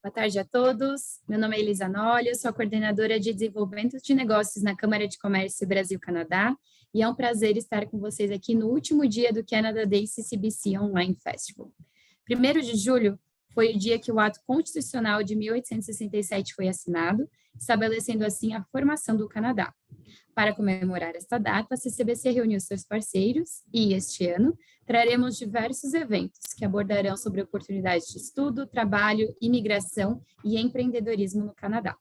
Boa tarde a todos. Meu nome é Elisa Nolli, eu sou a coordenadora de desenvolvimento de negócios na Câmara de Comércio Brasil-Canadá e é um prazer estar com vocês aqui no último dia do Canada Day CCBC Online Festival. 1º de julho foi o dia que o Ato Constitucional de 1867 foi assinado, estabelecendo assim a formação do Canadá. Para comemorar esta data, a CCBC reuniu seus parceiros e, este ano, traremos diversos eventos que abordarão sobre oportunidades de estudo, trabalho, imigração e empreendedorismo no Canadá.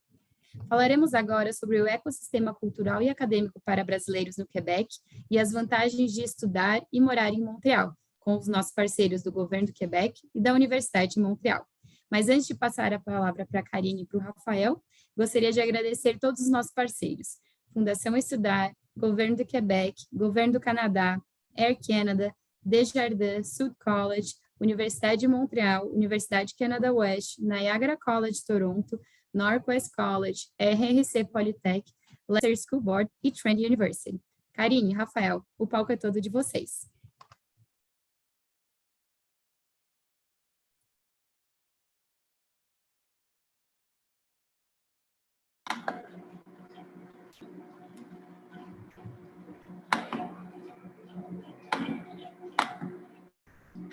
Falaremos agora sobre o ecossistema cultural e acadêmico para brasileiros no Quebec e as vantagens de estudar e morar em Montreal, com os nossos parceiros do Governo do Quebec e da Universidade de Montreal. Mas antes de passar a palavra para a Karine e para o Rafael, gostaria de agradecer todos os nossos parceiros, Fundação Estudar, Governo do Quebec, Governo do Canadá, Air Canada, Desjardins, Sud College, Universidade de Montreal, Universidade Canada West, Niagara College Toronto, Northwest College, RRC Polytech, Leicester School Board e Trent University. Karine, Rafael, o palco é todo de vocês.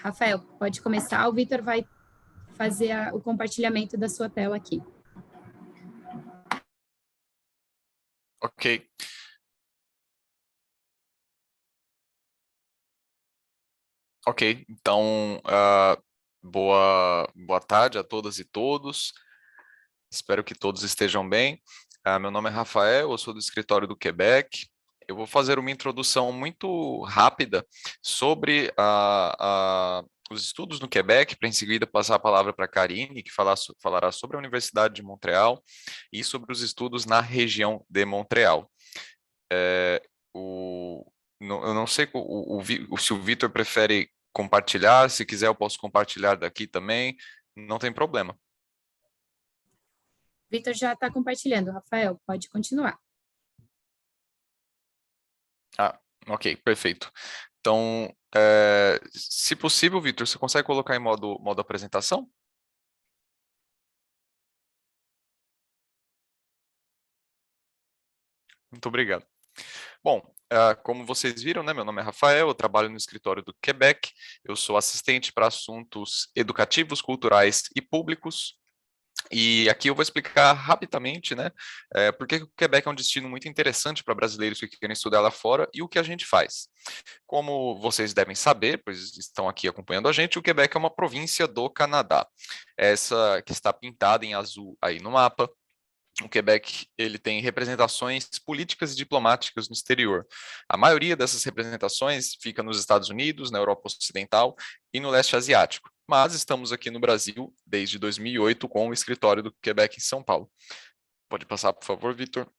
Rafael, pode começar, o Vitor vai fazer o compartilhamento da sua tela aqui. Ok. Ok, então, boa tarde a todas e todos. Espero que todos estejam bem. Meu nome é Rafael, eu sou do escritório do Quebec. Eu vou fazer uma introdução muito rápida sobre os estudos no Quebec, para em seguida passar a palavra para a Karine, que falará sobre a Universidade de Montreal e sobre os estudos na região de Montreal. Eu não sei se o Vitor prefere compartilhar, se quiser eu posso compartilhar daqui também, não tem problema. Vitor já está compartilhando, Rafael, pode continuar. Ok, perfeito. Então, se possível, Vitor, você consegue colocar em modo apresentação? Muito obrigado. Bom, como vocês viram, né, meu nome é Rafael, eu trabalho no escritório do Quebec, eu sou assistente para assuntos educativos, culturais e públicos, e aqui eu vou explicar rapidamente, né, por que o Quebec é um destino muito interessante para brasileiros que querem estudar lá fora e o que a gente faz. Como vocês devem saber, pois estão aqui acompanhando a gente, o Quebec é uma província do Canadá. Essa que está pintada em azul aí no mapa. O Quebec ele tem representações políticas e diplomáticas no exterior. A maioria dessas representações fica nos Estados Unidos, na Europa Ocidental e no leste asiático. Mas estamos aqui no Brasil desde 2008 com o escritório do Quebec em São Paulo. Pode passar, por favor, Vitor.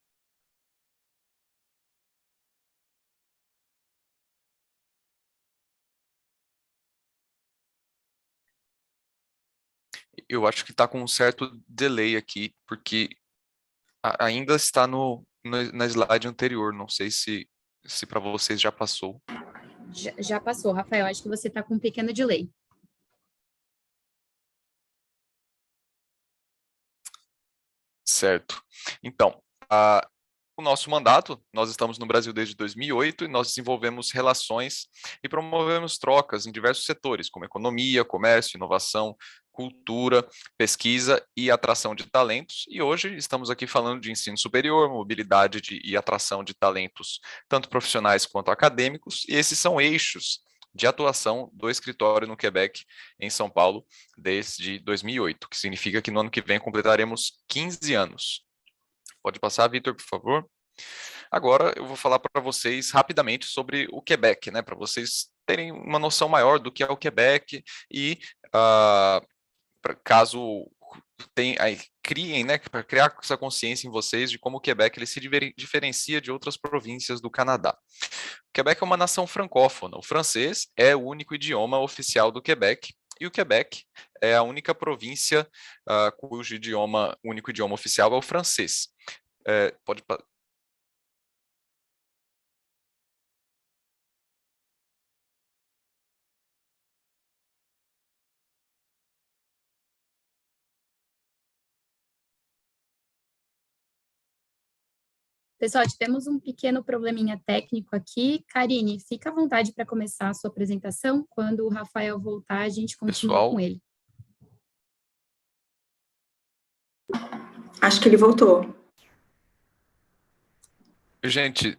Eu acho que está com um certo delay aqui, porque ainda está na slide anterior. Não sei se para vocês já passou. Já passou, Rafael, acho que você está com um pequeno delay. Certo. Então, o nosso mandato, nós estamos no Brasil desde 2008 e nós desenvolvemos relações e promovemos trocas em diversos setores, como economia, comércio, inovação, cultura, pesquisa e atração de talentos. E hoje estamos aqui falando de ensino superior, mobilidade e atração de talentos, tanto profissionais quanto acadêmicos, e esses são eixos de atuação do escritório no Quebec, em São Paulo, desde 2008, que significa que no ano que vem completaremos 15 anos. Pode passar, Vitor, por favor. Agora eu vou falar para vocês rapidamente sobre o Quebec, né, para vocês terem uma noção maior do que é o Quebec e caso criem, né, para criar essa consciência em vocês de como o Quebec ele se diferencia de outras províncias do Canadá. O Quebec é uma nação francófona. O francês é o único idioma oficial do Quebec e o Quebec é a única província cujo único idioma oficial é o francês. Pode Pessoal, tivemos um pequeno probleminha técnico aqui. Karine, fica à vontade para começar a sua apresentação. Quando o Rafael voltar, a gente continua com ele. Acho que ele voltou. Gente,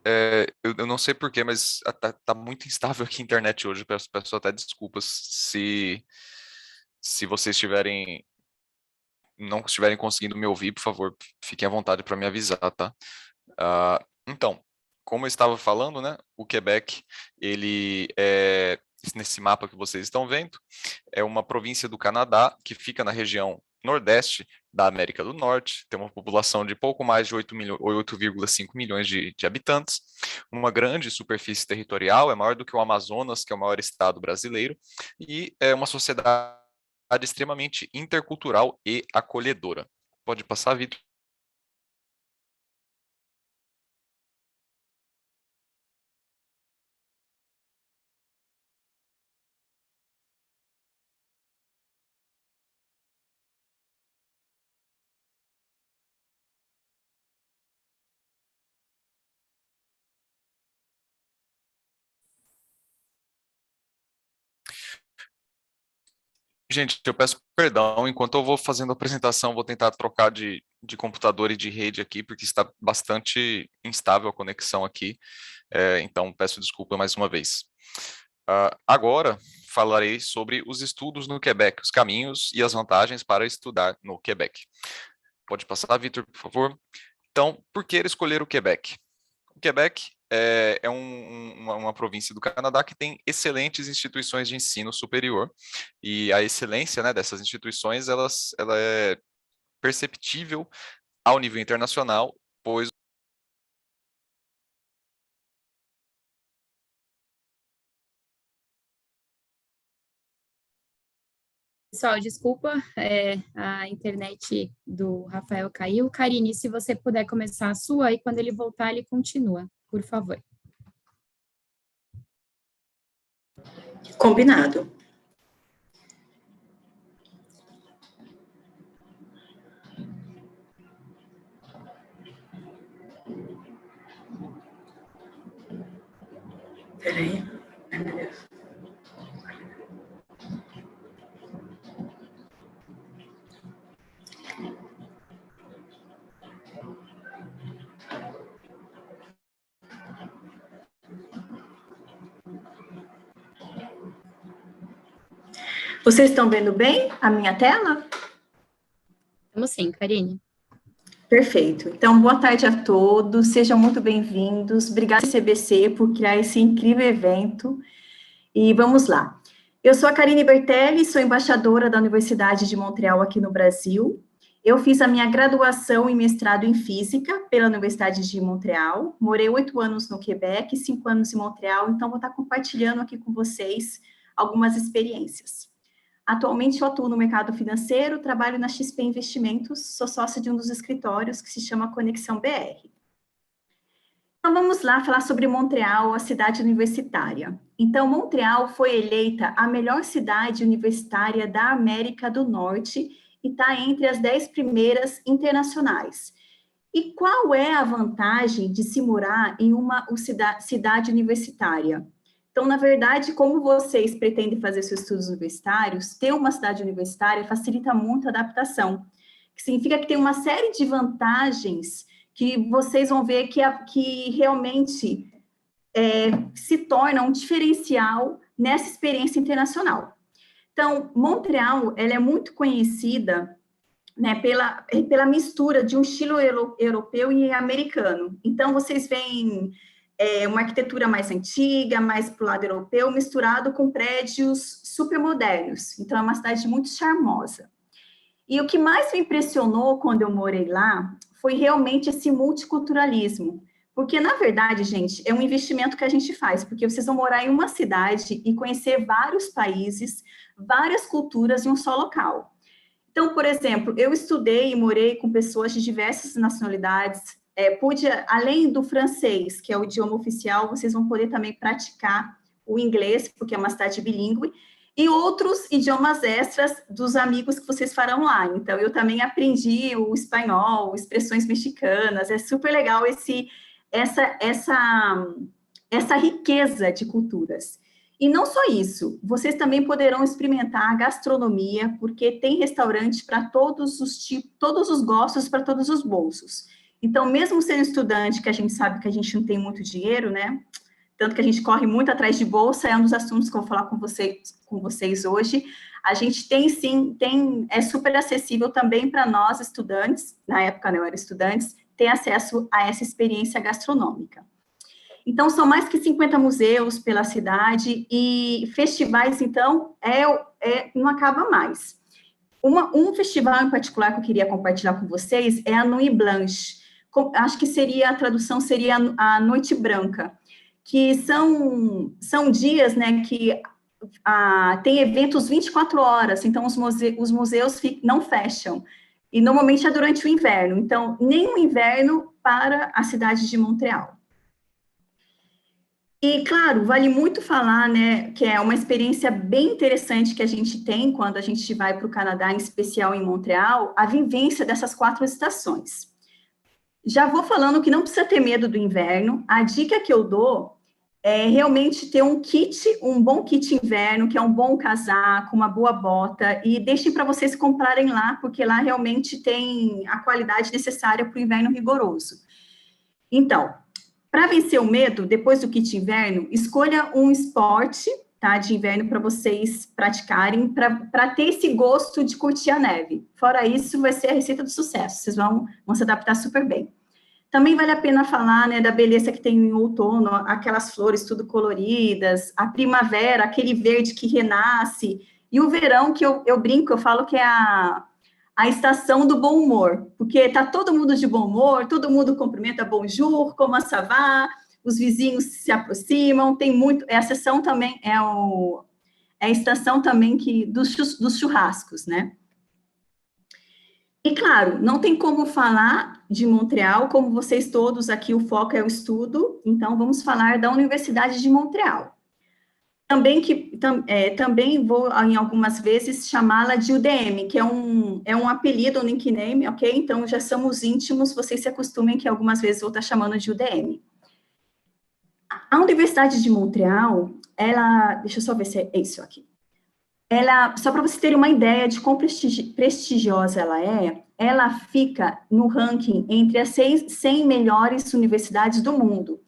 eu não sei porquê, mas tá muito instável aqui a internet hoje. Peço até desculpas se vocês não estiverem conseguindo me ouvir, por favor, fiquem à vontade para me avisar, tá? Então, como eu estava falando, né, o Quebec, ele é, nesse mapa que vocês estão vendo, é uma província do Canadá que fica na região nordeste da América do Norte, tem uma população de pouco mais de 8,5 milhões de habitantes, uma grande superfície territorial, é maior do que o Amazonas, que é o maior estado brasileiro, e é uma sociedade extremamente intercultural e acolhedora. Pode passar, Vitor. Gente, eu peço perdão, enquanto eu vou fazendo a apresentação, vou tentar trocar de computador e de rede aqui, porque está bastante instável a conexão aqui, então peço desculpa mais uma vez. Agora, falarei sobre os estudos no Quebec, os caminhos e as vantagens para estudar no Quebec. Pode passar, Vitor, por favor? Então, por que escolher o Quebec? O Quebec é uma província do Canadá que tem excelentes instituições de ensino superior, e a excelência, né, dessas instituições, ela é perceptível ao nível internacional, pois Pessoal, desculpa, a internet do Rafael caiu. Karine, se você puder começar a sua, e quando ele voltar, ele continua, por favor. Combinado. Peraí. Ai, meu Deus. Vocês estão vendo bem a minha tela? Vamos sim, Karine. Perfeito. Então, boa tarde a todos, sejam muito bem-vindos. Obrigada, CBC, por criar esse incrível evento. E vamos lá. Eu sou a Karine Bertelli, sou embaixadora da Universidade de Montreal aqui no Brasil. Eu fiz a minha graduação e mestrado em Física pela Universidade de Montreal. Morei 8 anos no Quebec, 5 anos em Montreal, então vou estar compartilhando aqui com vocês algumas experiências. Atualmente eu atuo no mercado financeiro, trabalho na XP Investimentos, sou sócia de um dos escritórios que se chama Conexão BR. Então vamos lá falar sobre Montreal, a cidade universitária. Então Montreal foi eleita a melhor cidade universitária da América do Norte e está entre as 10 primeiras internacionais. E qual é a vantagem de se morar em uma cidade universitária? Então, na verdade, como vocês pretendem fazer seus estudos universitários, ter uma cidade universitária facilita muito a adaptação, que significa que tem uma série de vantagens que vocês vão ver que realmente se torna um diferencial nessa experiência internacional. Então, Montreal, ela é muito conhecida, né, pela mistura de um estilo europeu e americano. Então, vocês veem uma arquitetura mais antiga, mais para o lado europeu, misturado com prédios super modernos. Então, é uma cidade muito charmosa. E o que mais me impressionou quando eu morei lá foi realmente esse multiculturalismo. Porque, na verdade, gente, é um investimento que a gente faz, porque vocês vão morar em uma cidade e conhecer vários países, várias culturas em um só local. Então, por exemplo, eu estudei e morei com pessoas de diversas nacionalidades, pude, além do francês, que é o idioma oficial, vocês vão poder também praticar o inglês, porque é uma cidade bilíngue, e outros idiomas extras dos amigos que vocês farão lá. Então, eu também aprendi o espanhol, expressões mexicanas, é super legal essa riqueza de culturas. E não só isso, vocês também poderão experimentar a gastronomia, porque tem restaurante para todos os tipos, todos os gostos, para todos os bolsos. Então, mesmo sendo estudante, que a gente sabe que a gente não tem muito dinheiro, né? Tanto que a gente corre muito atrás de bolsa, é um dos assuntos que eu vou falar com vocês hoje. A gente tem sim, é super acessível também para nós estudantes, na época eu era estudantes, ter acesso a essa experiência gastronômica. Então, são mais que 50 museus pela cidade e festivais, então, não acaba mais. Um festival em particular que eu queria compartilhar com vocês é a Nuit Blanche. Acho que a tradução seria a Noite Branca, que são dias, né, que tem eventos 24 horas, então os museus não fecham. E normalmente é durante o inverno, então, nem o inverno para a cidade de Montreal. E, claro, vale muito falar, né, que é uma experiência bem interessante que a gente tem quando a gente vai para o Canadá, em especial em Montreal, a vivência dessas 4 estações. Já vou falando que não precisa ter medo do inverno. A dica que eu dou é realmente ter um bom kit inverno, que é um bom casaco, uma boa bota, e deixem para vocês comprarem lá, porque lá realmente tem a qualidade necessária para o inverno rigoroso. Então, para vencer o medo, depois do kit inverno, escolha um esporte, tá, de inverno para vocês praticarem, para ter esse gosto de curtir a neve. Fora isso, vai ser a receita do sucesso, vocês vão se adaptar super bem. Também vale a pena falar, né, da beleza que tem em outono, aquelas flores tudo coloridas, a primavera, aquele verde que renasce, e o verão, que eu brinco, eu falo que é a estação do bom humor, porque tá todo mundo de bom humor, todo mundo cumprimenta bonjour, como ça va, os vizinhos se aproximam, tem muito, a sessão também é a estação também dos churrascos, né? E, claro, não tem como falar de Montreal, como vocês todos aqui, o foco é o estudo, então vamos falar da Universidade de Montreal. Também vou, em algumas vezes, chamá-la de UDM, que é um apelido, um nickname, ok? Então, já somos íntimos, vocês se acostumem que algumas vezes vou estar chamando de UDM. A Universidade de Montreal, deixa eu só ver se é isso aqui. Só para vocês terem uma ideia de quão prestigiosa ela fica no ranking entre as 100 melhores universidades do mundo.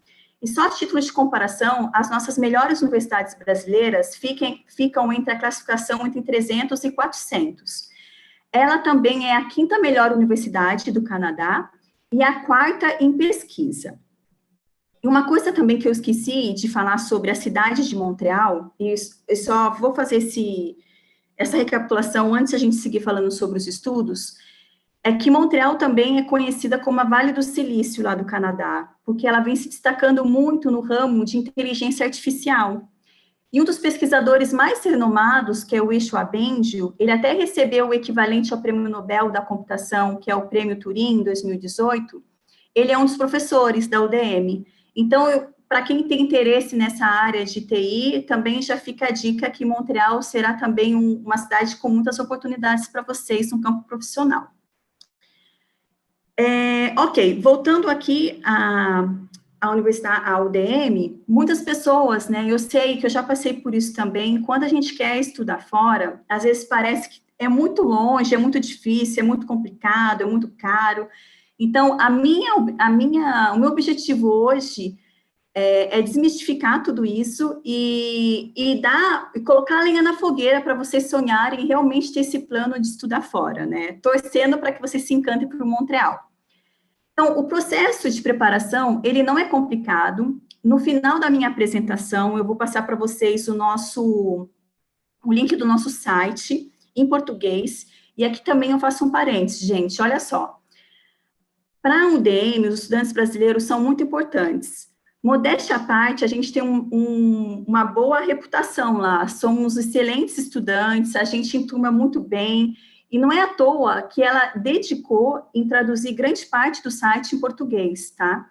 E só a título de comparação, as nossas melhores universidades brasileiras ficam entre a classificação entre 300 e 400. Ela também é a 5ª melhor universidade do Canadá e a 4ª em pesquisa. E uma coisa também que eu esqueci de falar sobre a cidade de Montreal, e eu só vou fazer essa recapitulação antes de a gente seguir falando sobre os estudos, é que Montreal também é conhecida como a Vale do Silício lá do Canadá, porque ela vem se destacando muito no ramo de inteligência artificial. E um dos pesquisadores mais renomados, que é o Yoshua Bengio, ele até recebeu o equivalente ao Prêmio Nobel da Computação, que é o Prêmio Turing, em 2018, ele é um dos professores da UDM. Então, para quem tem interesse nessa área de TI, também já fica a dica que Montreal será também uma cidade com muitas oportunidades para vocês no campo profissional. Ok, voltando aqui à universidade, à UDM, muitas pessoas, né, eu sei que eu já passei por isso também, quando a gente quer estudar fora, às vezes parece que é muito longe, é muito difícil, é muito complicado, é muito caro. Então, o meu objetivo hoje é desmistificar tudo isso e colocar a lenha na fogueira para vocês sonharem e realmente ter esse plano de estudar fora, né? Torcendo para que vocês se encantem por Montreal. Então, o processo de preparação, ele não é complicado. No final da minha apresentação, eu vou passar para vocês o link do nosso site, em português, e aqui também eu faço um parênteses, gente, olha só. Para a UDM, os estudantes brasileiros são muito importantes. Modéstia à parte, a gente tem uma boa reputação lá, somos excelentes estudantes, a gente enturma muito bem, e não é à toa que ela dedicou em traduzir grande parte do site em português, tá?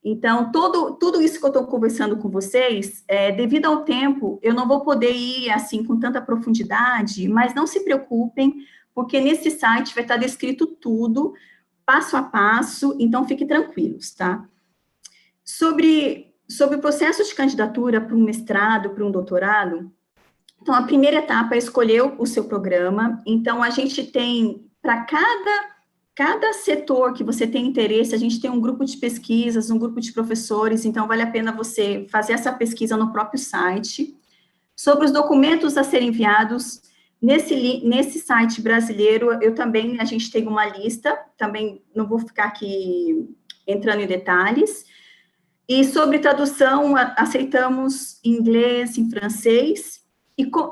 Então, tudo isso que eu estou conversando com vocês, devido ao tempo, eu não vou poder ir, assim, com tanta profundidade, mas não se preocupem, porque nesse site vai estar descrito tudo, passo a passo, então fiquem tranquilos, tá? Sobre o processo de candidatura para um mestrado, para um doutorado, então, a primeira etapa é escolher o seu programa. Então, a gente tem, para cada setor que você tem interesse, a gente tem um grupo de pesquisas, um grupo de professores, então vale a pena você fazer essa pesquisa no próprio site. Sobre os documentos a serem enviados, nesse site brasileiro, a gente tem uma lista, também não vou ficar aqui entrando em detalhes. E sobre tradução, aceitamos em inglês, em francês,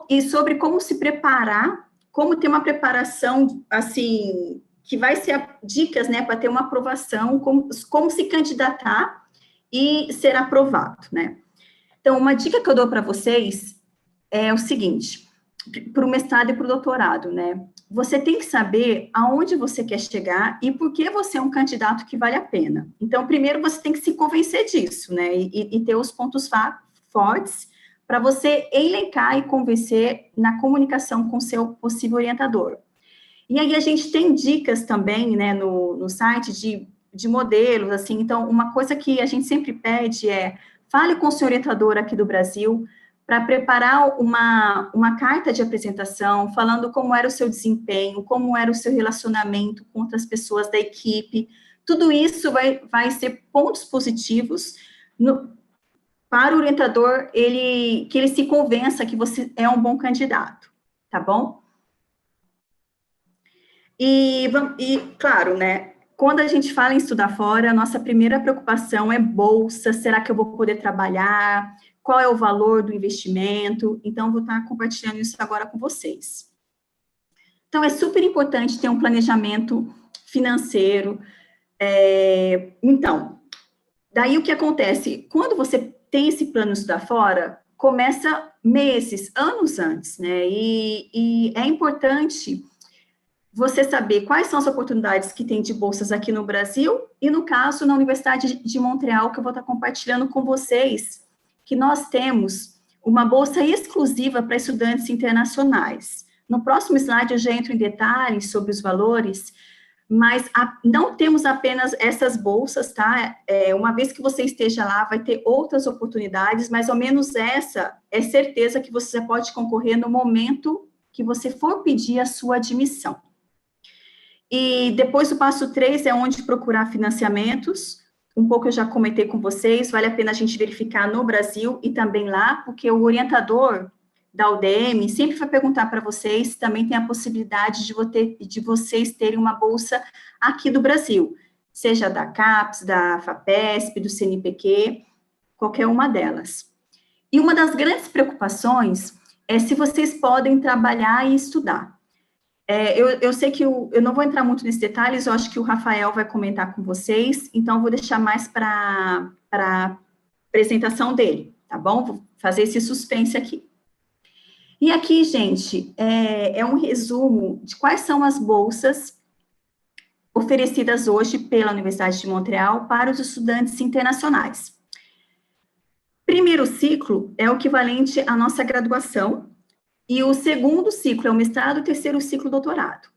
e sobre como se preparar, como ter uma preparação, assim, que vai ser dicas, né, para ter uma aprovação, como se candidatar e ser aprovado, né. Então, uma dica que eu dou para vocês é o seguinte, para o mestrado e para o doutorado, né, você tem que saber aonde você quer chegar e por que você é um candidato que vale a pena. Então, primeiro você tem que se convencer disso, né, e ter os pontos fortes para você elencar e convencer na comunicação com seu possível orientador. E aí a gente tem dicas também, né, no site de modelos, assim, então uma coisa que a gente sempre pede é, fale com o seu orientador aqui do Brasil, para preparar uma carta de apresentação, falando como era o seu desempenho, como era o seu relacionamento com outras pessoas da equipe, tudo isso vai ser pontos positivos para o orientador, que ele se convença que você é um bom candidato, tá bom? E claro, né, quando a gente fala em estudar fora, a nossa primeira preocupação é bolsa, será que eu vou poder trabalhar? Qual é o valor do investimento? Então, vou estar compartilhando isso agora com vocês. Então, é super importante ter um planejamento financeiro. Então, daí o que acontece? Quando você tem esse plano de estudar fora, começa meses, anos antes, né? E é importante você saber quais são as oportunidades que tem de bolsas aqui no Brasil e, no caso, na Universidade de Montreal, que eu vou estar compartilhando com vocês, que nós temos uma bolsa exclusiva para estudantes internacionais. No próximo slide eu já entro em detalhes sobre os valores, mas não temos apenas essas bolsas, tá? Uma vez que você esteja lá, vai ter outras oportunidades, mas ao menos essa é certeza que você pode concorrer no momento que você for pedir a sua admissão. E depois o passo 3 é onde procurar financiamentos. Um pouco eu já comentei com vocês, vale a pena a gente verificar no Brasil e também lá, porque o orientador da UDM sempre vai perguntar para vocês, também tem a possibilidade de vocês terem uma bolsa aqui do Brasil, seja da CAPES, da FAPESP, do CNPq, qualquer uma delas. E uma das grandes preocupações é se vocês podem trabalhar e estudar. Eu sei que eu não vou entrar muito nesses detalhes, eu acho que o Rafael vai comentar com vocês, então eu vou deixar mais para a apresentação dele, tá bom? Vou fazer esse suspense aqui. E aqui, gente, é um resumo de quais são as bolsas oferecidas hoje pela Universidade de Montreal para os estudantes internacionais. Primeiro ciclo é o equivalente à nossa graduação, e o segundo ciclo é o mestrado, o terceiro ciclo, doutorado.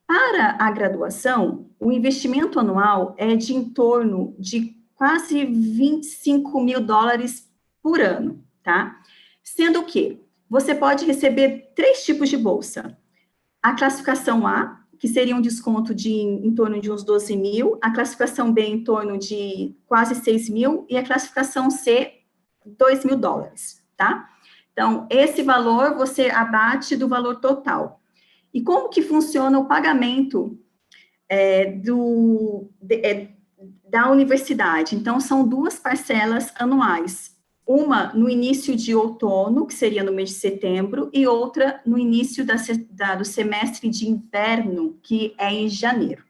Para a graduação, o investimento anual é de em torno de quase $25.000 por ano, tá? Sendo que você pode receber 3 tipos de bolsa. A classificação A, que seria um desconto em torno de uns 12.000, a classificação B em torno de quase 6.000 e a classificação C, $2.000, tá? Então, esse valor você abate do valor total. E como que funciona o pagamento da universidade? Então, são 2 parcelas anuais. Uma no início de outono, que seria no mês de setembro, e outra no início do semestre de inverno, que é em janeiro.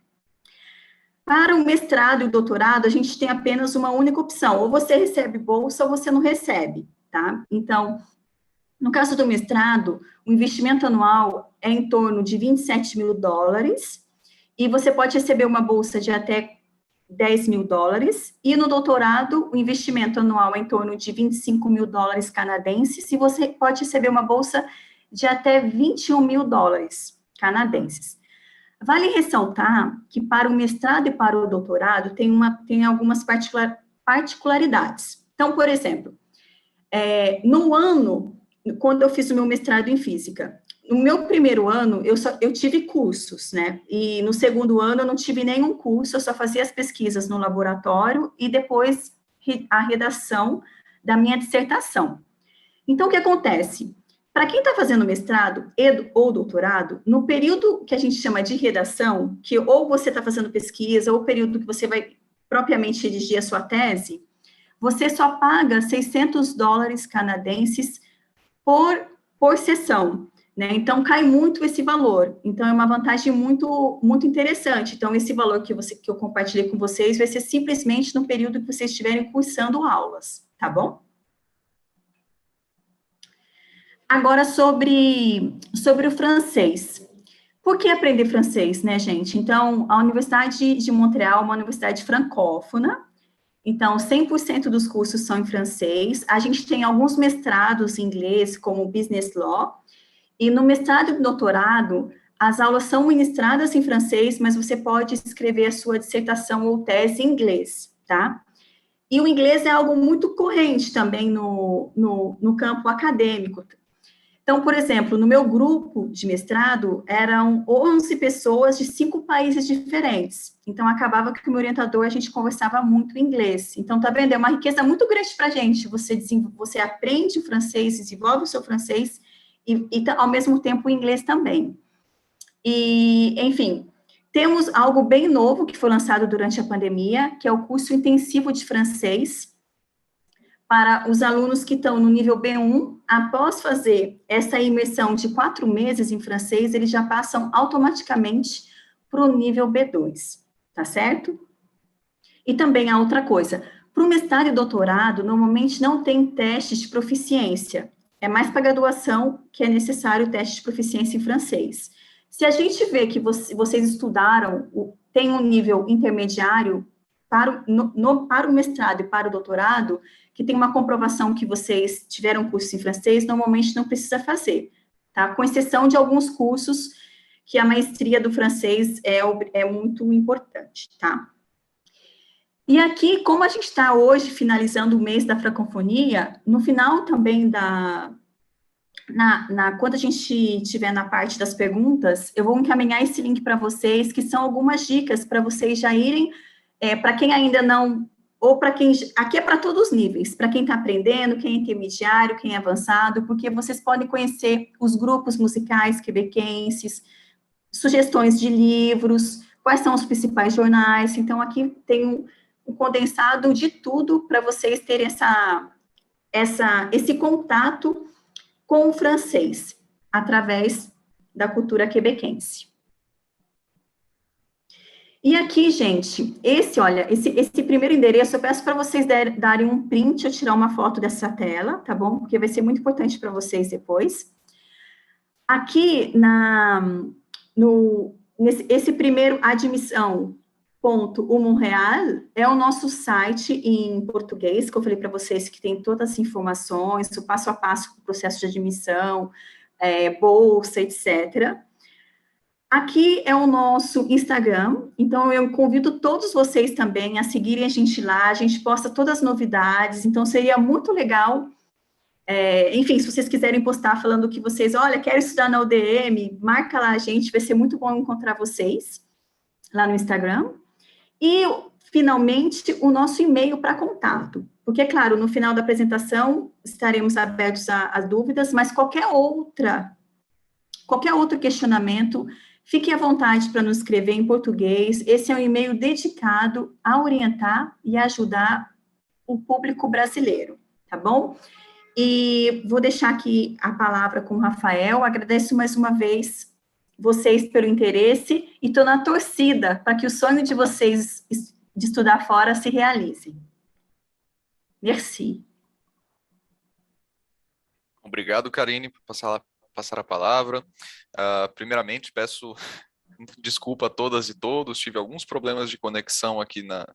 Para o mestrado e o doutorado, a gente tem apenas uma única opção, ou você recebe bolsa ou você não recebe, tá? Então, no caso do mestrado, o investimento anual é em torno de $27.000, e você pode receber uma bolsa de até $10.000, e no doutorado, o investimento anual é em torno de $25.000 canadenses, e você pode receber uma bolsa de até $21.000 canadenses. Vale ressaltar que para o mestrado e para o doutorado tem algumas particularidades. Então, por exemplo, no ano, quando eu fiz o meu mestrado em física, no meu primeiro ano, eu tive cursos, né? E no segundo ano, eu não tive nenhum curso, eu só fazia as pesquisas no laboratório e depois a redação da minha dissertação. Então, o que acontece? Para quem está fazendo mestrado ou doutorado, no período que a gente chama de redação, que ou você está fazendo pesquisa, ou o período que você vai propriamente redigir a sua tese, você só paga $600 canadenses por sessão, né? Então, cai muito esse valor. Então, é uma vantagem muito, muito interessante. Então, esse valor que eu compartilhei com vocês vai ser simplesmente no período que vocês estiverem cursando aulas, tá bom? Agora, sobre o francês. Por que aprender francês, né, gente? Então, a Universidade de Montreal é uma universidade francófona, então, 100% dos cursos são em francês. A gente tem alguns mestrados em inglês, como Business Law, e no mestrado e doutorado, as aulas são ministradas em francês, mas você pode escrever a sua dissertação ou tese em inglês, tá? E o inglês é algo muito corrente também no campo acadêmico. Então, por exemplo, no meu grupo de mestrado, eram 11 pessoas de 5 países diferentes. Então, acabava que o meu orientador, a gente conversava muito inglês. Então, tá vendo? É uma riqueza muito grande para a gente. Você aprende o francês, desenvolve o seu francês, e ao mesmo tempo o inglês também. E, enfim, temos algo bem novo que foi lançado durante a pandemia, que é o curso intensivo de francês, para os alunos que estão no nível B1, após fazer essa imersão de 4 meses em francês, eles já passam automaticamente para o nível B2, tá certo? E também há outra coisa, para o mestrado e doutorado, normalmente não tem teste de proficiência, é mais para graduação que é necessário o teste de proficiência em francês. Se a gente vê que vocês estudaram, tem um nível intermediário para o mestrado e para o doutorado, que tem uma comprovação que vocês tiveram curso em francês, normalmente não precisa fazer, tá? Com exceção de alguns cursos que a maestria do francês é muito importante, tá? E aqui, como a gente está hoje finalizando o mês da francofonia, no final também quando a gente estiver na parte das perguntas, eu vou encaminhar esse link para vocês, que são algumas dicas para vocês já irem, para quem ainda não, ou para quem, aqui é para todos os níveis, para quem está aprendendo, quem é intermediário, quem é avançado, porque vocês podem conhecer os grupos musicais quebequenses, sugestões de livros, quais são os principais jornais, então aqui tem um condensado de tudo para vocês terem esse contato com o francês, através da cultura quebequense. E aqui, gente, esse primeiro endereço, eu peço para vocês darem um print ou tirar uma foto dessa tela, tá bom? Porque vai ser muito importante para vocês depois. Aqui, esse primeiro admissão.Montreal é o nosso site em português, que eu falei para vocês que tem todas as informações, o passo a passo do processo de admissão, bolsa, etc. Aqui é o nosso Instagram, então eu convido todos vocês também a seguirem a gente lá, a gente posta todas as novidades, então seria muito legal, enfim, se vocês quiserem postar falando que vocês, olha, quero estudar na UDM, marca lá a gente, vai ser muito bom encontrar vocês lá no Instagram. E, finalmente, o nosso e-mail para contato, porque, é claro, no final da apresentação estaremos abertos a dúvidas, mas qualquer outro questionamento, fique à vontade para nos escrever em português. Esse é um e-mail dedicado a orientar e ajudar o público brasileiro, tá bom? E vou deixar aqui a palavra com o Rafael. Agradeço mais uma vez vocês pelo interesse e estou na torcida para que o sonho de vocês de estudar fora se realize. Merci. Obrigado, Karine, por passar a palavra. Primeiramente, peço desculpa a todas e todos, tive alguns problemas de conexão aqui na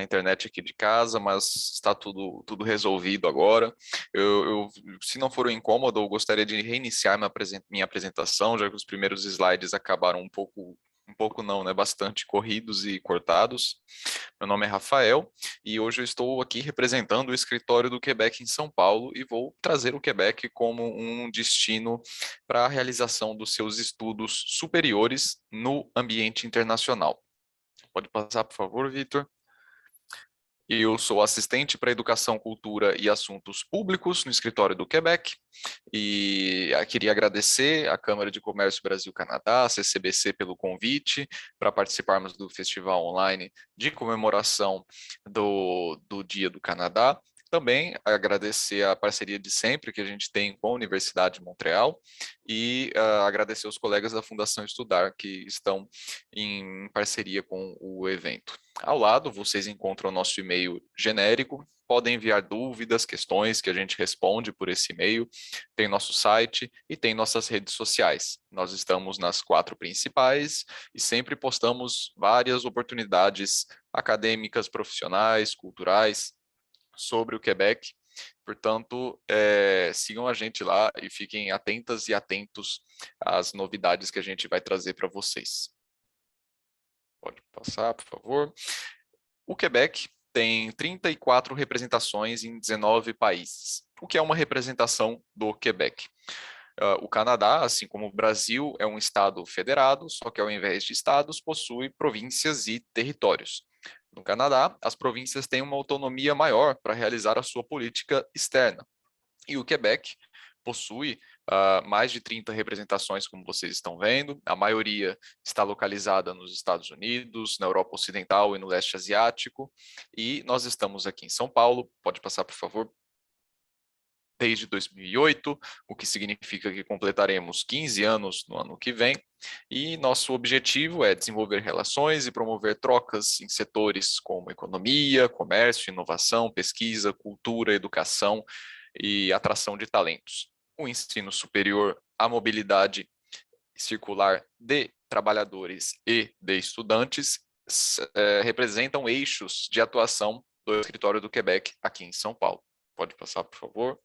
internet aqui de casa, mas está tudo resolvido agora. Se não for um incômodo, eu gostaria de reiniciar minha apresentação, já que os primeiros slides acabaram um pouco um pouco não, né? Bastante corridos e cortados. Meu nome é Rafael e hoje eu estou aqui representando o escritório do Quebec em São Paulo e vou trazer o Quebec como um destino para a realização dos seus estudos superiores no ambiente internacional. Pode passar, por favor, Vitor? Eu sou assistente para Educação, Cultura e Assuntos Públicos no escritório do Quebec e queria agradecer à Câmara de Comércio Brasil-Canadá, a CCBC, pelo convite para participarmos do festival online de comemoração do Dia do Canadá. Também agradecer a parceria de sempre que a gente tem com a Universidade de Montreal e agradecer aos colegas da Fundação Estudar que estão em parceria com o evento. Ao lado, vocês encontram o nosso e-mail genérico, podem enviar dúvidas, questões que a gente responde por esse e-mail, tem nosso site e tem nossas redes sociais. Nós estamos nas 4 principais e sempre postamos várias oportunidades acadêmicas, profissionais, culturais sobre o Quebec. Portanto, sigam a gente lá e fiquem atentas e atentos às novidades que a gente vai trazer para vocês. Pode passar, por favor. O Quebec tem 34 representações em 19 países, o que é uma representação do Quebec. O Canadá, assim como o Brasil, é um estado federado, só que ao invés de estados, possui províncias e territórios. No Canadá, as províncias têm uma autonomia maior para realizar a sua política externa. E o Quebec possui mais de 30 representações, como vocês estão vendo. A maioria está localizada nos Estados Unidos, na Europa Ocidental e no leste asiático. E nós estamos aqui em São Paulo. Pode passar, por favor. Desde 2008, o que significa que completaremos 15 anos no ano que vem. E nosso objetivo é desenvolver relações e promover trocas em setores como economia, comércio, inovação, pesquisa, cultura, educação e atração de talentos. O ensino superior, a mobilidade circular de trabalhadores e de estudantes representam eixos de atuação do escritório do Quebec aqui em São Paulo. Pode passar, por favor.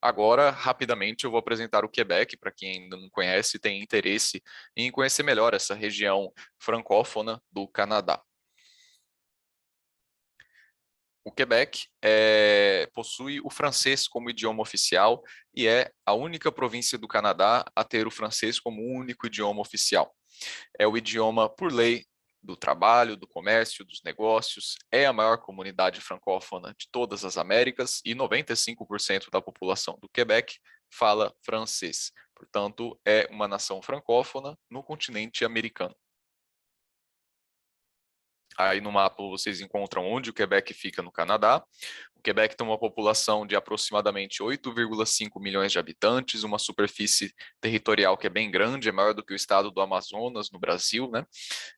Agora, rapidamente, eu vou apresentar o Quebec, para quem ainda não conhece e tem interesse em conhecer melhor essa região francófona do Canadá. O Quebec possui o francês como idioma oficial e é a única província do Canadá a ter o francês como único idioma oficial. É o idioma, por lei, do trabalho, do comércio, dos negócios, é a maior comunidade francófona de todas as Américas e 95% da população do Quebec fala francês. Portanto, é uma nação francófona no continente americano. Aí no mapa vocês encontram onde o Quebec fica no Canadá. O Quebec tem uma população de aproximadamente 8,5 milhões de habitantes, uma superfície territorial que é bem grande, é maior do que o estado do Amazonas, no Brasil, né?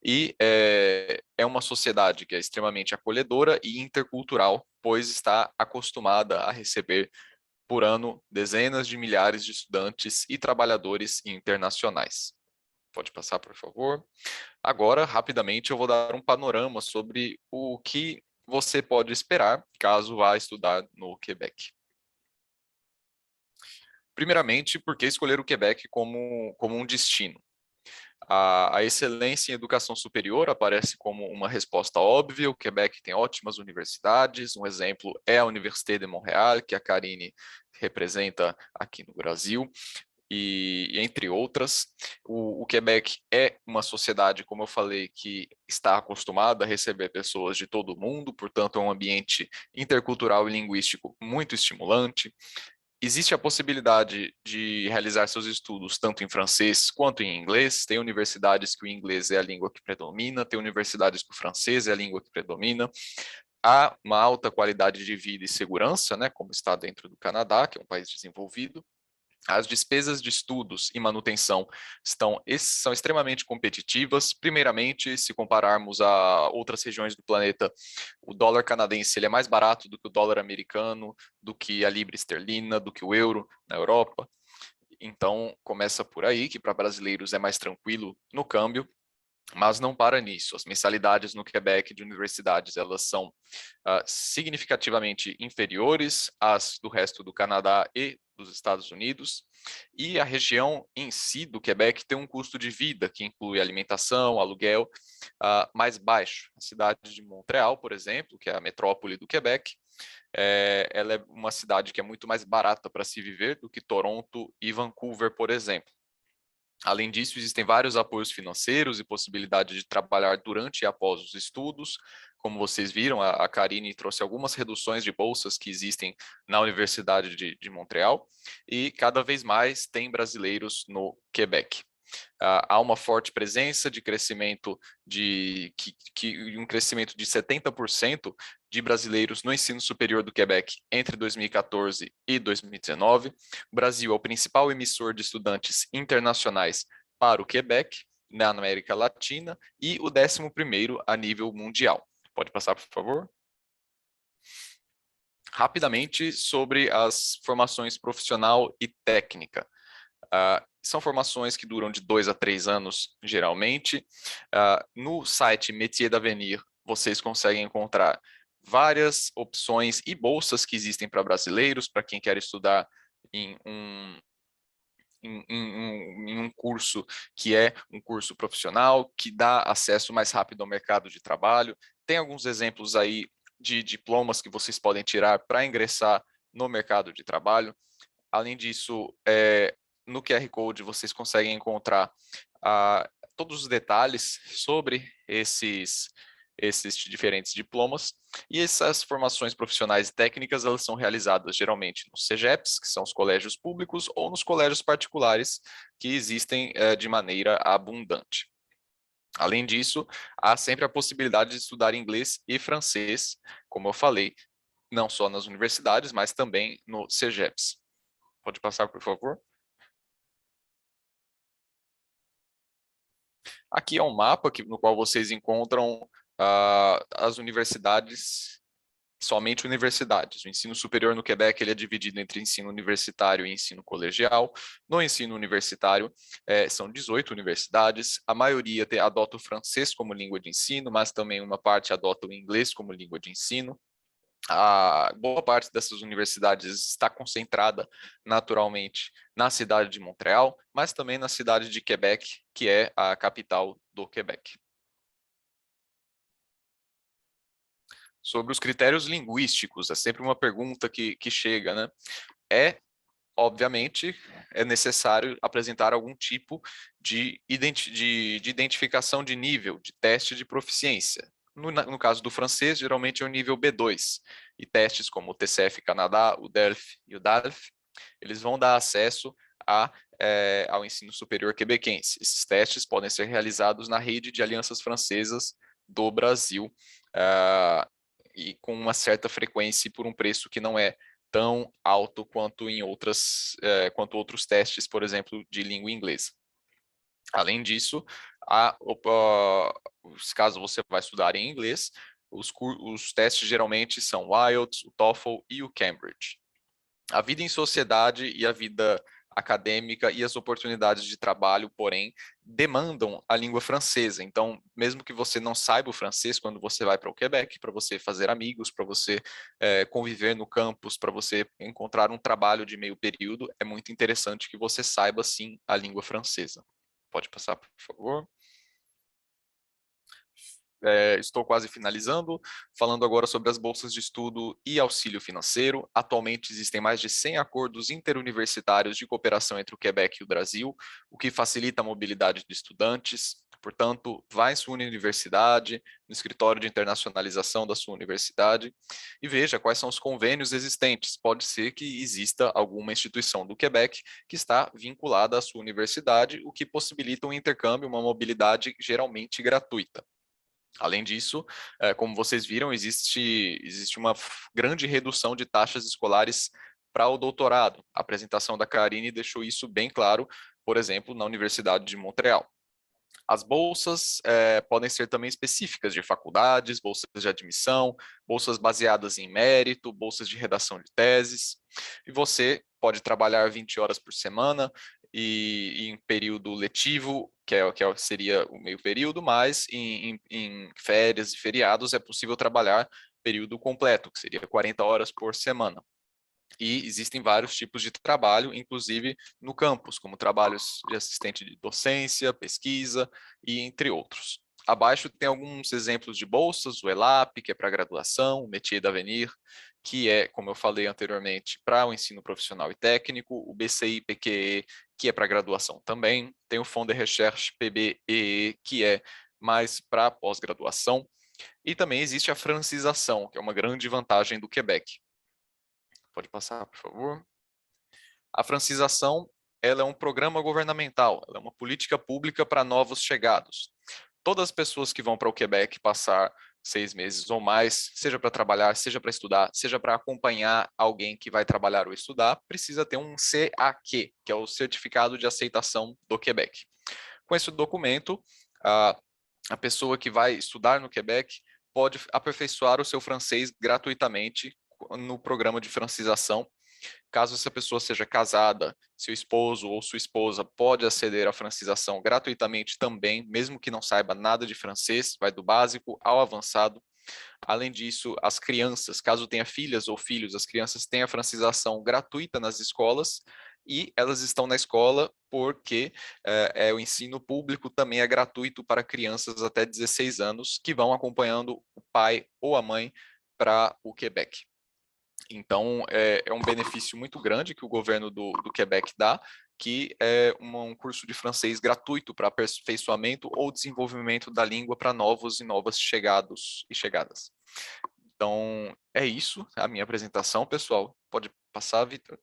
E é uma sociedade que é extremamente acolhedora e intercultural, pois está acostumada a receber por ano dezenas de milhares de estudantes e trabalhadores internacionais. Pode passar, por favor. Agora, rapidamente, eu vou dar um panorama sobre o que você pode esperar caso vá estudar no Quebec. Primeiramente, por que escolher o Quebec como um destino? A excelência em educação superior aparece como uma resposta óbvia. O Quebec tem ótimas universidades. Um exemplo é a Université de Montréal, que a Karine representa aqui no Brasil. E entre outras, o Quebec é uma sociedade, como eu falei, que está acostumada a receber pessoas de todo o mundo, portanto é um ambiente intercultural e linguístico muito estimulante. Existe a possibilidade de realizar seus estudos tanto em francês quanto em inglês. Tem universidades que o inglês é a língua que predomina, tem universidades que o francês é a língua que predomina. Há uma alta qualidade de vida e segurança, né, como está dentro do Canadá, que é um país desenvolvido. As despesas de estudos e manutenção são extremamente competitivas. Primeiramente, se compararmos a outras regiões do planeta, o dólar canadense ele é mais barato do que o dólar americano, do que a libra esterlina, do que o euro na Europa. Então, começa por aí, que para brasileiros é mais tranquilo no câmbio. Mas não para nisso. As mensalidades no Quebec de universidades elas são significativamente inferiores às do resto do Canadá e dos Estados Unidos, e a região em si do Quebec tem um custo de vida que inclui alimentação, aluguel, mais baixo. A cidade de Montreal, por exemplo, que é a metrópole do Quebec, ela é uma cidade que é muito mais barata para se viver do que Toronto e Vancouver, por exemplo. Além disso, existem vários apoios financeiros e possibilidade de trabalhar durante e após os estudos. Como vocês viram, a Karine trouxe algumas reduções de bolsas que existem na Universidade de Montreal, e cada vez mais tem brasileiros no Quebec. Há uma forte presença de crescimento um crescimento de 70% de brasileiros no ensino superior do Quebec entre 2014 e 2019. O Brasil é o principal emissor de estudantes internacionais para o Quebec, na América Latina, e o 11º a nível mundial. Pode passar, por favor? Rapidamente sobre as formações profissional e técnica. São formações que duram de 2 a 3 anos, geralmente. No site Métier d'Avenir, vocês conseguem encontrar várias opções e bolsas que existem para brasileiros, para quem quer estudar em um curso que é um curso profissional, que dá acesso mais rápido ao mercado de trabalho. Tem alguns exemplos aí de diplomas que vocês podem tirar para ingressar no mercado de trabalho. Além disso, no QR Code vocês conseguem encontrar todos os detalhes sobre esses diferentes diplomas, e essas formações profissionais e técnicas, elas são realizadas geralmente nos CEGEPs, que são os colégios públicos, ou nos colégios particulares, que existem de maneira abundante. Além disso, há sempre a possibilidade de estudar inglês e francês, como eu falei, não só nas universidades, mas também no CEGEPs. Pode passar, por favor? Aqui é um mapa no qual vocês encontram as universidades, somente universidades. O ensino superior no Quebec ele é dividido entre ensino universitário e ensino colegial. No ensino universitário, são 18 universidades. A maioria adota o francês como língua de ensino, mas também uma parte adota o inglês como língua de ensino. A boa parte dessas universidades está concentrada naturalmente na cidade de Montreal, mas também na cidade de Quebec, que é a capital do Quebec. Sobre os critérios linguísticos, é sempre uma pergunta que chega, né? Obviamente, é necessário apresentar algum tipo de identificação de nível, de teste de proficiência. No caso do francês, geralmente é o nível B2, e testes como o TCF Canadá, o DELF e o DALF, eles vão dar acesso ao ensino superior quebequense. Esses testes podem ser realizados na rede de alianças francesas do Brasil, e com uma certa frequência e por um preço que não é tão alto quanto quanto outros testes, por exemplo, de língua inglesa. Além disso, caso você vai estudar em inglês, os testes geralmente são o IELTS, o TOEFL e o Cambridge. A vida em sociedade e a vida acadêmica e as oportunidades de trabalho, porém, demandam a língua francesa. Então, mesmo que você não saiba o francês quando você vai para o Quebec, para você fazer amigos, para você conviver no campus, para você encontrar um trabalho de meio período, é muito interessante que você saiba, sim, a língua francesa. Pode passar, por favor. Estou quase finalizando, falando agora sobre as bolsas de estudo e auxílio financeiro. Atualmente existem mais de 100 acordos interuniversitários de cooperação entre o Quebec e o Brasil, o que facilita a mobilidade de estudantes. Portanto, vá em sua universidade, no escritório de internacionalização da sua universidade, e veja quais são os convênios existentes. Pode ser que exista alguma instituição do Quebec que está vinculada à sua universidade, o que possibilita um intercâmbio, uma mobilidade geralmente gratuita. Além disso, como vocês viram, existe uma grande redução de taxas escolares para o doutorado. A apresentação da Karine deixou isso bem claro, por exemplo, na Universidade de Montreal. As bolsas podem ser também específicas de faculdades, bolsas de admissão, bolsas baseadas em mérito, bolsas de redação de teses, e você pode trabalhar 20 horas por semana, e em período letivo, que seria o meio período, mas em férias e feriados é possível trabalhar período completo, que seria 40 horas por semana. E existem vários tipos de trabalho, inclusive no campus, como trabalhos de assistente de docência, pesquisa e entre outros. Abaixo tem alguns exemplos de bolsas, o ELAP, que é para graduação, o Métier d'Avenir, que é, como eu falei anteriormente, para o ensino profissional e técnico, o BCI-PQE, que é para graduação também, tem o Fonds de Recherche PBEE, que é mais para pós-graduação, e também existe a francização, que é uma grande vantagem do Quebec. Pode passar, por favor. A francização, ela é um programa governamental, ela é uma política pública para novos chegados. Todas as pessoas que vão para o Quebec passar 6 meses ou mais, seja para trabalhar, seja para estudar, seja para acompanhar alguém que vai trabalhar ou estudar, precisa ter um CAQ, que é o Certificado de Aceitação do Quebec. Com esse documento, a pessoa que vai estudar no Quebec pode aperfeiçoar o seu francês gratuitamente no programa de francização. Caso essa pessoa seja casada, seu esposo ou sua esposa pode aceder à francização gratuitamente também, mesmo que não saiba nada de francês, vai do básico ao avançado. Além disso, as crianças, caso tenha filhas ou filhos, as crianças têm a francização gratuita nas escolas e elas estão na escola porque o ensino público também é gratuito para crianças até 16 anos que vão acompanhando o pai ou a mãe para o Quebec. Então, é um benefício muito grande que o governo do Quebec dá, que é um curso de francês gratuito para aperfeiçoamento ou desenvolvimento da língua para novos e novas chegados e chegadas. Então, é isso, a minha apresentação, pessoal. Pode passar, Vitor.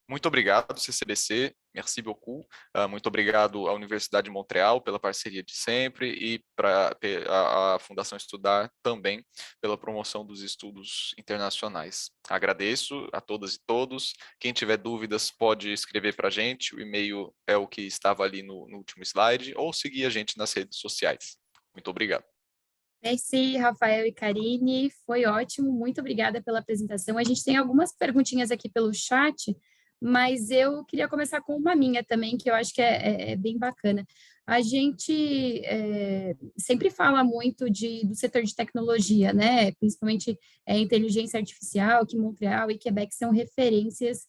Muito obrigado, CCBC, merci beaucoup. Muito obrigado à Universidade de Montreal pela parceria de sempre e para a Fundação Estudar também pela promoção dos estudos internacionais. Agradeço a todas e todos. Quem tiver dúvidas pode escrever para a gente, o e-mail é o que estava ali no último slide, ou seguir a gente nas redes sociais. Muito obrigado. Merci, Rafael e Karine, foi ótimo, muito obrigada pela apresentação. A gente tem algumas perguntinhas aqui pelo chat, mas eu queria começar com uma minha também, que eu acho que é bem bacana. A gente sempre fala muito do setor de tecnologia, né? Principalmente inteligência artificial, que Montreal e Quebec são referências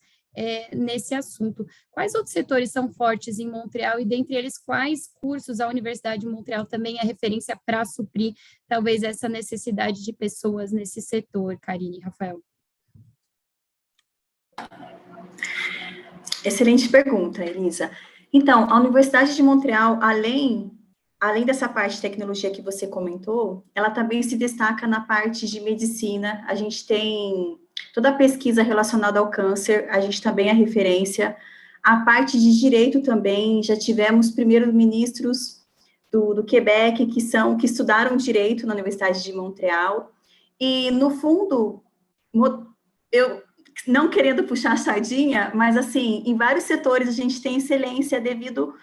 nesse assunto. Quais outros setores são fortes em Montreal e, dentre eles, quais cursos a Universidade de Montreal também é referência para suprir, talvez, essa necessidade de pessoas nesse setor, Karine e Rafael? Excelente pergunta, Elisa. Então, a Universidade de Montreal, além dessa parte de tecnologia que você comentou, ela também se destaca na parte de medicina. A gente tem toda a pesquisa relacionada ao câncer, a gente também é referência. A parte de direito também, já tivemos primeiros-ministros do Quebec que estudaram direito na Universidade de Montreal. E, no fundo, eu não querendo puxar a sardinha, mas, assim, em vários setores a gente tem excelência devido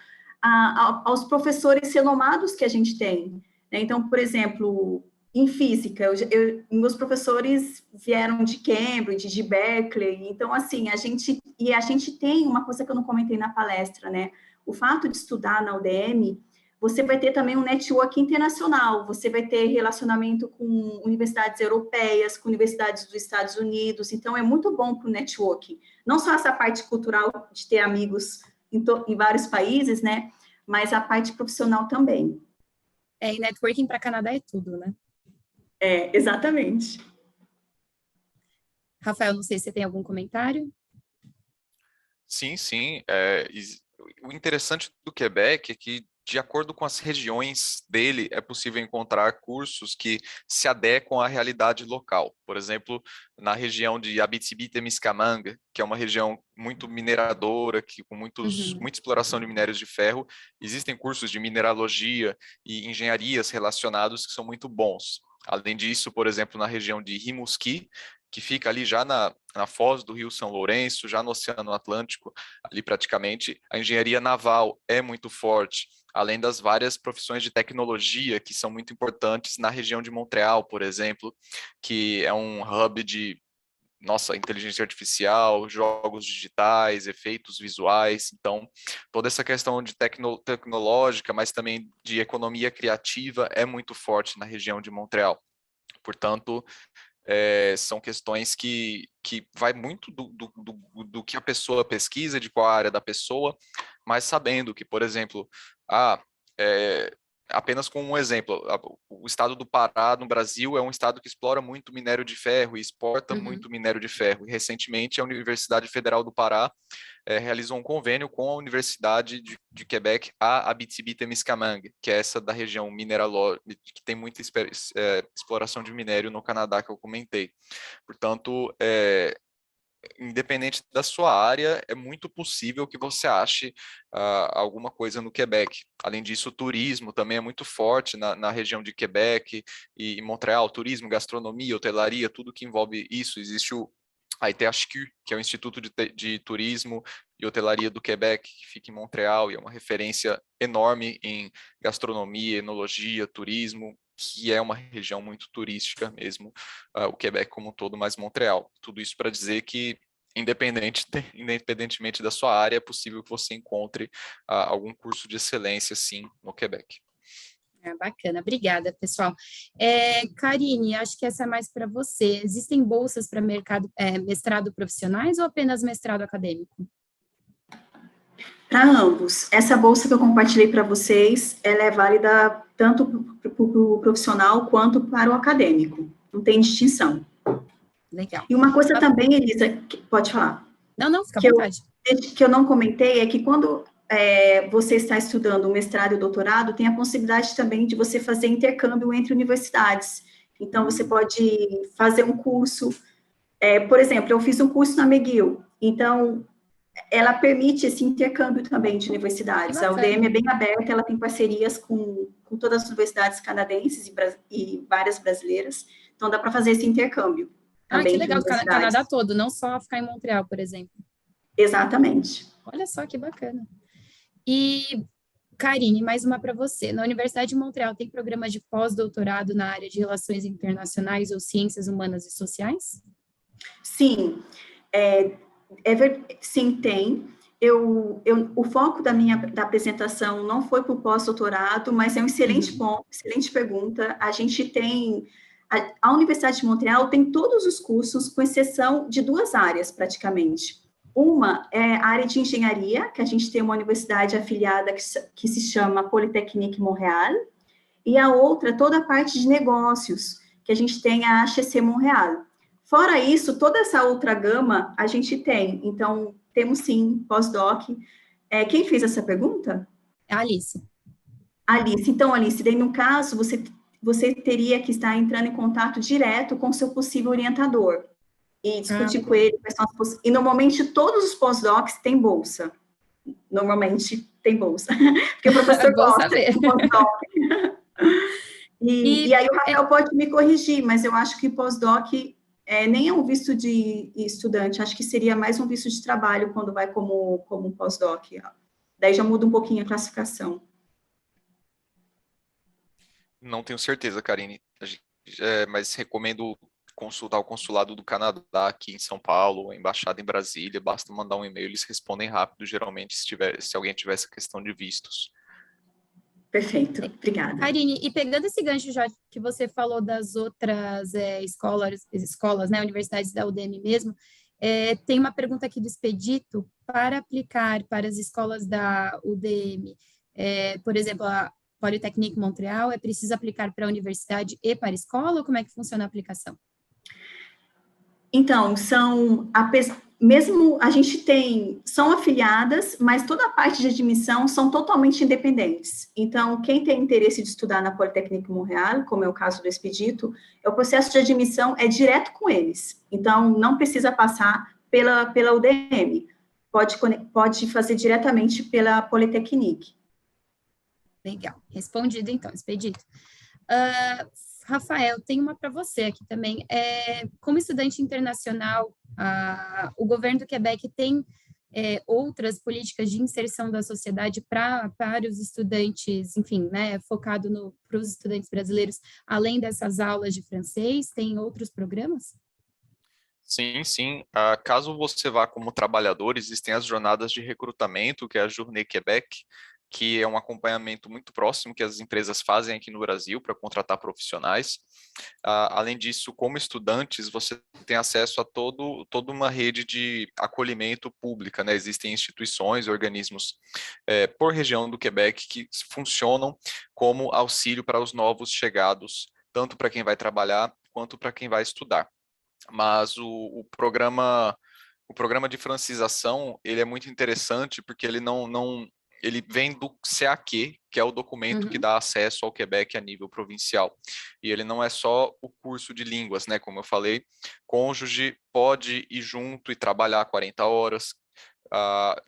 aos professores renomados que a gente tem, né? Então, por exemplo, em física, meus professores vieram de Cambridge, de Berkeley, então, assim, a gente tem uma coisa que eu não comentei na palestra, né? O fato de estudar na UDM, você vai ter também um network internacional, você vai ter relacionamento com universidades europeias, com universidades dos Estados Unidos, então é muito bom para o networking. Não só essa parte cultural de ter amigos em vários países, né, mas a parte profissional também. E networking para Canadá é tudo, né? Exatamente. Rafael, não sei se você tem algum comentário? Sim. O interessante do Quebec é que, de acordo com as regiões dele, é possível encontrar cursos que se adequam à realidade local. Por exemplo, na região de Abitibi-Témiscamingue, que é uma região muito mineradora, com muita exploração de minérios de ferro, existem cursos de mineralogia e engenharias relacionados que são muito bons. Além disso, por exemplo, na região de Rimouski, que fica ali já na foz do Rio São Lourenço, já no Oceano Atlântico, ali praticamente, a engenharia naval é muito forte, além das várias profissões de tecnologia que são muito importantes na região de Montreal, por exemplo, que é um hub de inteligência artificial, jogos digitais, efeitos visuais. Então, toda essa questão de tecnológica, mas também de economia criativa é muito forte na região de Montreal. Portanto, são questões que vai muito do que a pessoa pesquisa, de qual a área da pessoa, mas sabendo que, por exemplo, apenas com um exemplo, o estado do Pará, no Brasil, é um estado que explora muito minério de ferro e exporta muito minério de ferro. E, recentemente, a Universidade Federal do Pará realizou um convênio com a Universidade de Quebec, a Abitibi-Témiscamingue, que é essa da região mineralógica, que tem muita exploração de minério no Canadá, que eu comentei. Portanto, independente da sua área, é muito possível que você ache alguma coisa no Quebec. Além disso, o turismo também é muito forte na região de Quebec e Montreal, turismo, gastronomia, hotelaria, tudo que envolve isso. Existe a ITHQ, que é o Instituto de Turismo e Hotelaria do Quebec, que fica em Montreal e é uma referência enorme em gastronomia, enologia, turismo, que é uma região muito turística mesmo, o Quebec como um todo, mas Montreal. Tudo isso para dizer que, independentemente da sua área, é possível que você encontre algum curso de excelência, sim, no Quebec. Bacana, obrigada, pessoal. Karine, acho que essa é mais para você. Existem bolsas para mestrado profissionais ou apenas mestrado acadêmico? Para ambos. Essa bolsa que eu compartilhei para vocês, ela é válida tanto para o profissional quanto para o acadêmico. Não tem distinção. Legal. E uma coisa também, Elisa, pode falar. Não, fica à vontade. Que eu não comentei é que quando você está estudando o mestrado e o doutorado, tem a possibilidade também de você fazer intercâmbio entre universidades. Então, você pode fazer um curso. Por exemplo, eu fiz um curso na McGill. Então, ela permite esse intercâmbio também de universidades. A UDM é bem aberta, ela tem parcerias com todas as universidades canadenses e várias brasileiras. Então, dá para fazer esse intercâmbio. Que legal, o Canadá todo, não só ficar em Montreal, por exemplo. Exatamente. Olha só que bacana. E, Karine, mais uma para você. Na Universidade de Montreal tem programas de pós-doutorado na área de relações internacionais ou ciências humanas e sociais? Sim, sim, tem. O foco da apresentação não foi para o pós-doutorado, mas é um excelente ponto, excelente pergunta. A gente tem... A Universidade de Montreal tem todos os cursos, com exceção de duas áreas, praticamente. Uma é a área de engenharia, que a gente tem uma universidade afiliada que se chama Polytechnique Montréal, e a outra, toda a parte de negócios, que a gente tem a HEC Montréal. Fora isso, toda essa outra gama a gente tem. Então, temos sim pós-doc. Quem fez essa pergunta? É a Alice. Alice. Então, Alice, daí no caso, você teria que estar entrando em contato direto com o seu possível orientador e discutir com ele quais são as e normalmente todos os pós-docs têm bolsa. Normalmente tem bolsa. Porque o professor gosta de pós-doc. E aí o Rafael pode me corrigir, mas eu acho que pós-doc nem é um visto de estudante, acho que seria mais um visto de trabalho quando vai como um pós-doc. Daí já muda um pouquinho a classificação. Não tenho certeza, Karine, mas recomendo consultar o consulado do Canadá aqui em São Paulo, a embaixada em Brasília, basta mandar um e-mail, eles respondem rápido, geralmente, se alguém tiver essa questão de vistos. Perfeito, obrigada. Karine, e pegando esse gancho já que você falou das outras escolas, né, universidades da UDM mesmo, tem uma pergunta aqui do Expedito, para aplicar para as escolas da UDM, por exemplo, a Polytechnique Montreal, é preciso aplicar para a universidade e para a escola, ou como é que funciona a aplicação? Então, mesmo a gente são afiliadas, mas toda a parte de admissão são totalmente independentes. Então, quem tem interesse de estudar na Polytechnique Montréal, como é o caso do Expedito, o processo de admissão é direto com eles. Então, não precisa passar pela UDM. Pode fazer diretamente pela Polytechnique. Legal, respondido então, Expedito. Rafael, tem uma para você aqui também. Como estudante internacional, o governo do Quebec tem outras políticas de inserção da sociedade para os estudantes, enfim, né, focado para os estudantes brasileiros, além dessas aulas de francês, tem outros programas? Sim. Caso você vá como trabalhador, existem as jornadas de recrutamento, que é a Journée Québec, que é um acompanhamento muito próximo que as empresas fazem aqui no Brasil para contratar profissionais. Além disso, como estudantes, você tem acesso a toda uma rede de acolhimento pública, né? Existem instituições, organismos por região do Quebec que funcionam como auxílio para os novos chegados, tanto para quem vai trabalhar quanto para quem vai estudar. Mas o programa de francização, ele é muito interessante porque ele ele vem do CAQ, que é o documento que dá acesso ao Quebec a nível provincial. E ele não é só o curso de línguas, né? Como eu falei, cônjuge pode ir junto e trabalhar 40 horas,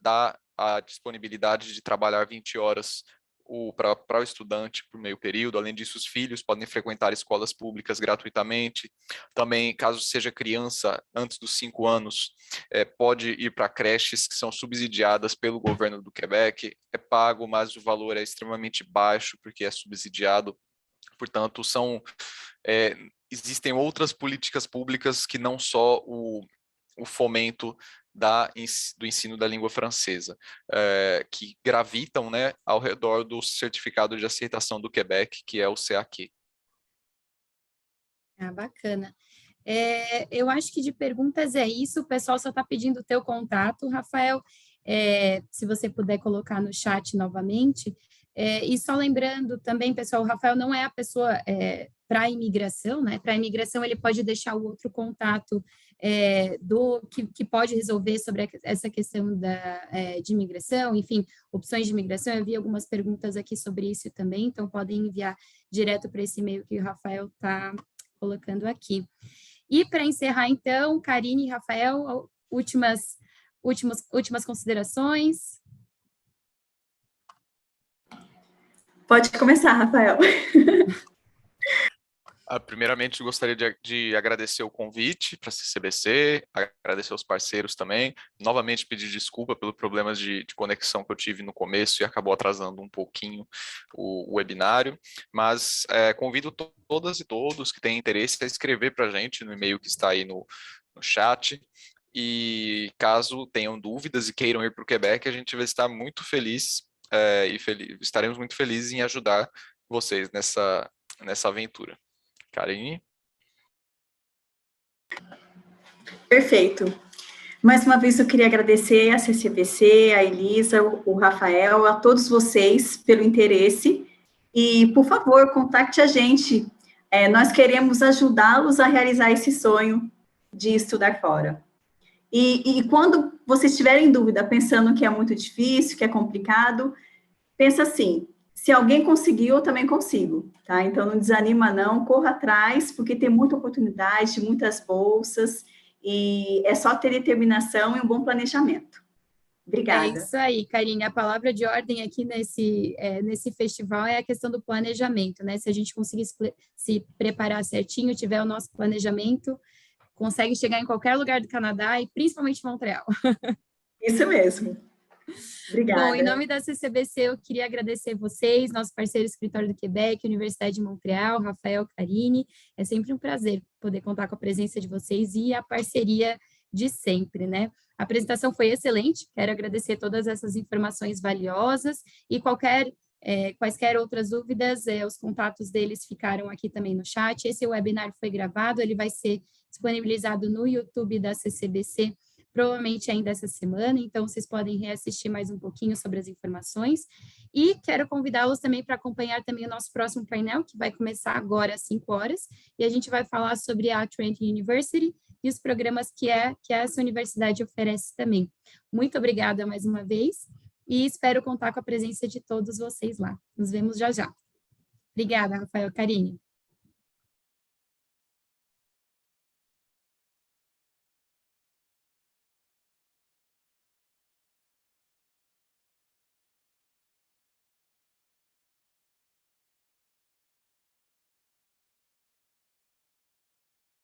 dá a disponibilidade de trabalhar 20 horas para o estudante por meio período. Além disso, os filhos podem frequentar escolas públicas gratuitamente. Também, caso seja criança antes dos 5 anos, pode ir para creches que são subsidiadas pelo governo do Quebec. É pago, mas o valor é extremamente baixo porque é subsidiado. Portanto, existem outras políticas públicas que não só o fomento do ensino da língua francesa, que gravitam, né, ao redor do certificado de aceitação do Quebec, que é o CAQ. Bacana. Eu acho que de perguntas é isso, o pessoal só está pedindo o teu contato, Rafael, se você puder colocar no chat novamente. E só lembrando também, pessoal, o Rafael não é a pessoa para a imigração, né? Para a imigração, ele pode deixar o outro contato que pode resolver sobre essa questão de imigração, enfim, opções de imigração. Eu vi algumas perguntas aqui sobre isso também, então podem enviar direto para esse e-mail que o Rafael está colocando aqui. E para encerrar, então, Karine e Rafael, últimas considerações. Pode começar, Rafael. Primeiramente, gostaria de agradecer o convite para a CCBC, agradecer aos parceiros também, novamente pedir desculpa pelos problemas de conexão que eu tive no começo e acabou atrasando um pouquinho o webinário, mas convido todas e todos que têm interesse a escrever para a gente no e-mail que está aí no chat, e caso tenham dúvidas e queiram ir para o Quebec, a gente vai estar muito feliz, estaremos muito felizes em ajudar vocês nessa aventura. Karine? Perfeito. Mais uma vez eu queria agradecer a CCBC, a Elisa, o Rafael, a todos vocês pelo interesse e, por favor, contacte a gente. Nós queremos ajudá-los a realizar esse sonho de estudar fora. E quando vocês tiverem dúvida, pensando que é muito difícil, que é complicado, pensa assim, se alguém conseguiu, eu também consigo, tá? Então, não desanima não, corra atrás, porque tem muita oportunidade, muitas bolsas, e é só ter determinação e um bom planejamento. Obrigada. É isso aí, Karine, a palavra de ordem aqui nesse festival é a questão do planejamento, né? Se a gente conseguir se preparar certinho, tiver o nosso planejamento, consegue chegar em qualquer lugar do Canadá e principalmente Montreal. Isso mesmo. Obrigada. Bom, em nome da CCBC, eu queria agradecer vocês, nosso parceiro Escritório do Quebec, Universidade de Montreal, Rafael, Karine. É sempre um prazer poder contar com a presença de vocês e a parceria de sempre, né? A apresentação foi excelente, quero agradecer todas essas informações valiosas e quaisquer outras dúvidas, os contatos deles ficaram aqui também no chat. Esse webinar foi gravado, ele vai ser disponibilizado no YouTube da CCBC, provavelmente ainda essa semana, então vocês podem reassistir mais um pouquinho sobre as informações. E quero convidá-los também para acompanhar também o nosso próximo painel, que vai começar agora às 5 horas, e a gente vai falar sobre a Trent University e os programas que essa universidade oferece também. Muito obrigada mais uma vez, e espero contar com a presença de todos vocês lá. Nos vemos já já. Obrigada, Rafael, Karine.